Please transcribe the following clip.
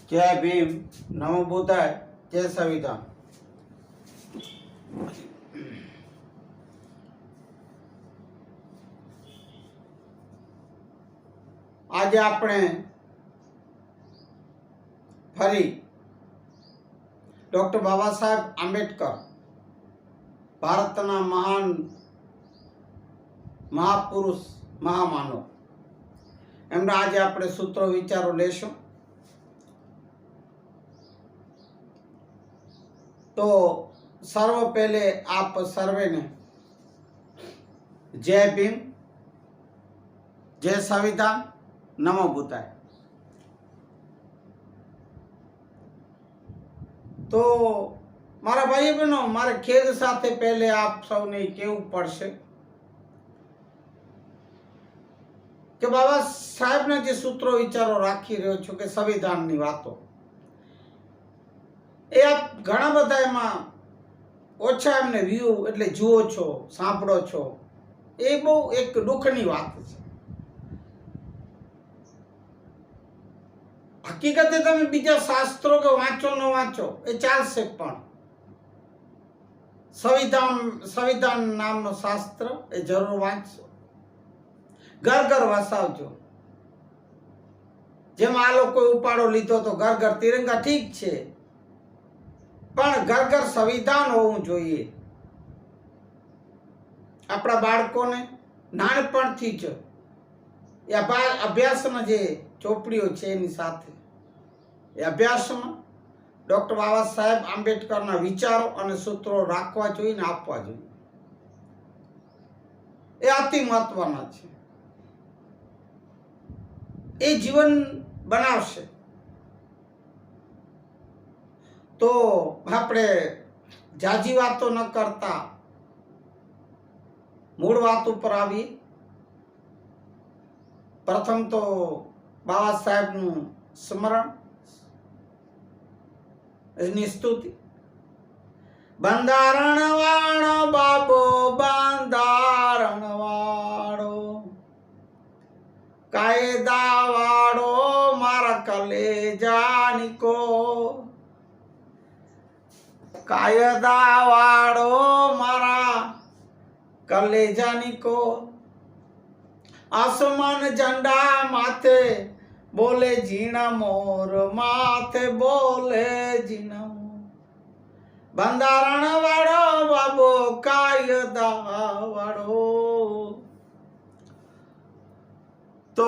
જય ભીમ, નમો બુદ્ધાય, જય સંવિધાન। આજે આપણે ફરી ડોક્ટર બાબા સાહેબ આંબેડકર, ભારતના મહાન મહાપુરુષ, મહામાનવ, એમના આજે આપણે સૂત્રો વિચારો લેશું। તો સર્વ પહેલે આપ સર્વેને જય ભીમ, જય સંવિધાન, નમો બુદ્ધાય। તો મારા ભાઈ બહેનો, મારે ખેદ સાથે પહેલે આપ સૌને કહેવું પડશે કે બાબા સાહેબના જે સૂત્રો વિચારો રાખી રહ્યો છું કે સંવિધાનની વાતો, એ આપ ઘણા બધા એમાં ઓછા એમને વ્યૂ એટલે જુઓ છો, સાંભળો છો, એ બહુ એક દુઃખની વાત છે। હકીકતે તમે બીજા શાસ્ત્રો કે વાંચો ન વાંચો એ ચાલશે, પણ સંવિધાન નામનો શાસ્ત્ર એ જરૂર વાંચજો, ઘર ઘર વસાવજો। જેમ આ લોકોએ ઉપાડો લીધો તો ઘર ઘર તિરંગા, ઠીક છે, પણ ઘર ઘર સંવિધાન હોવું જોઈએ। આપણા બાળકોને નાનપણથી જ એ અભ્યાસના જે ચોપડીઓ છે એની સાથે એ અભ્યાસમાં ડોક્ટર બાબા સાહેબ આંબેડકરના વિચારો અને સૂત્રો રાખવા જોઈએ ને આપવા જોઈએ, એ અતિ મહત્વના છે। એ જીવન બનાવશે। તો આપણે જાજી વાતો ન કરતા મૂળ વાત ઉપર આવી। પ્રથમ તો બાબા સાહેબનું સ્મરણ, એની સ્તુતિ। બંધારણ વાળો બાબો, બંધારણ વાળો, કાયદા વાળો મારા કલેજાનીકો, કાયદા વાળો મારા કલેજાનીકો, આસમાન ઝંડા માથે બોલે ઝીણા મોર, માથે બોલે ઝીણા મોર, બંધારણ વાળો બાબો, કાયદા વાળો। તો